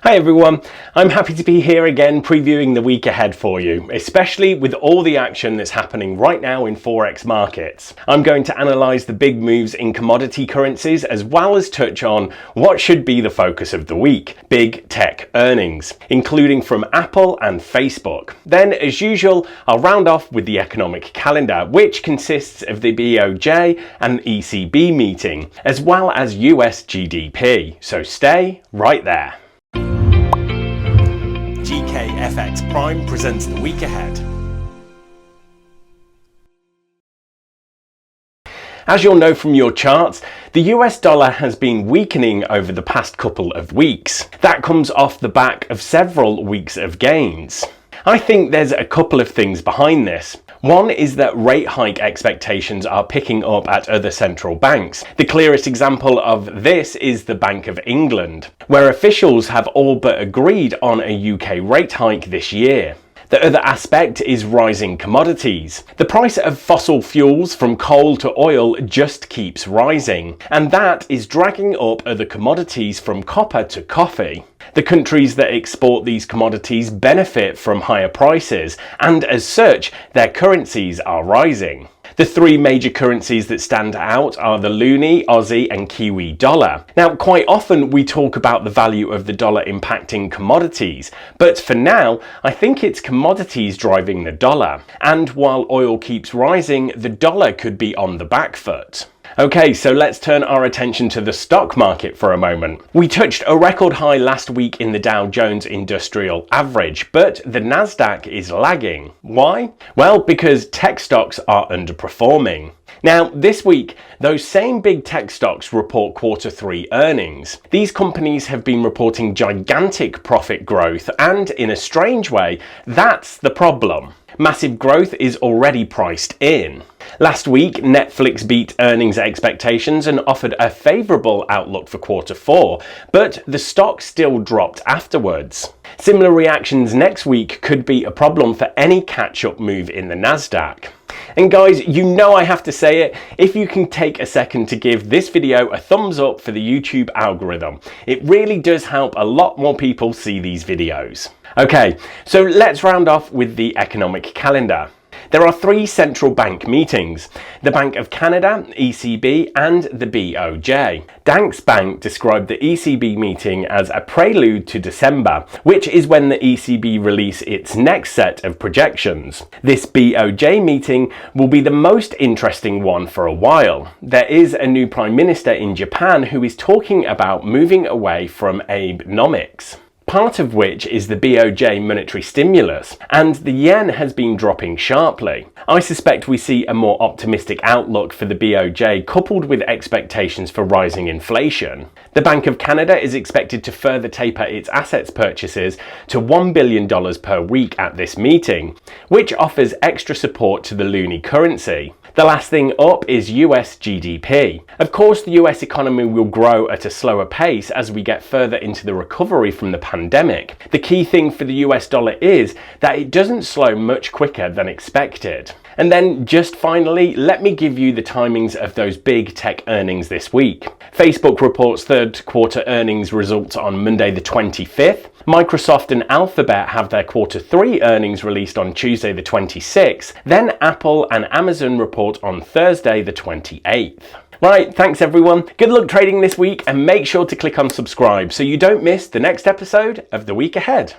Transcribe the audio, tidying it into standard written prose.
Hi everyone, I'm happy to be here again previewing the week ahead for you, especially with all the action that's happening right now in Forex markets. I'm going to analyse the big moves in commodity currencies as well as touch on what should be the focus of the week, big tech earnings, including from Apple and Facebook. Then, as usual, I'll round off with the economic calendar, which consists of the BOJ and ECB meeting, as well as US GDP, so stay right there. GKFX Prime presents the week ahead. As you'll know from your charts, the US dollar has been weakening over the past couple of weeks. That comes off the back of several weeks of gains. I think there's a couple of things behind this. One is that rate hike expectations are picking up at other central banks. The clearest example of this is the Bank of England, where officials have all but agreed on a UK rate hike this year. The other aspect is rising commodities. The price of fossil fuels from coal to oil just keeps rising, and that is dragging up other commodities from copper to coffee. The countries that export these commodities benefit from higher prices, and as such, their currencies are rising. The three major currencies that stand out are the Loonie, Aussie and Kiwi dollar. Now, quite often we talk about the value of the dollar impacting commodities, but for now, I think it's commodities driving the dollar. And while oil keeps rising, the dollar could be on the back foot. Okay, so let's turn our attention to the stock market for a moment. We touched a record high last week in the Dow Jones Industrial Average, but the Nasdaq is lagging. Why? Well, because tech stocks are underperforming. Now, this week, those same big tech stocks report Q3 earnings. These companies have been reporting gigantic profit growth, and in a strange way, that's the problem. Massive growth is already priced in. Last week, Netflix beat earnings expectations and offered a favourable outlook for Q4, but the stock still dropped afterwards. Similar reactions next week could be a problem for any catch-up move in the Nasdaq. And guys, you know I have to say it, if you can take a second to give this video a thumbs up for the YouTube algorithm, it really does help a lot more people see these videos. Okay, so let's round off with the economic calendar. There are three central bank meetings, the Bank of Canada, ECB and the BOJ. Danske Bank described the ECB meeting as a prelude to December, which is when the ECB release its next set of projections. This BOJ meeting will be the most interesting one for a while. There is a new Prime Minister in Japan who is talking about moving away from Abenomics, part of which is the BOJ monetary stimulus, and the yen has been dropping sharply. I suspect we see a more optimistic outlook for the BOJ coupled with expectations for rising inflation. The Bank of Canada is expected to further taper its assets purchases to $1 billion per week at this meeting, which offers extra support to the loonie currency. The last thing up is US GDP. Of course, the US economy will grow at a slower pace as we get further into the recovery from the pandemic. The key thing for the US dollar is that it doesn't slow much quicker than expected. And then just finally, let me give you the timings of those big tech earnings this week. Facebook reports third quarter earnings results on Monday the 25th. Microsoft and Alphabet have their Q3 earnings released on Tuesday the 26th. Then Apple and Amazon report on Thursday the 28th. Right, thanks everyone. Good luck trading this week and make sure to click on subscribe so you don't miss the next episode of The Week Ahead.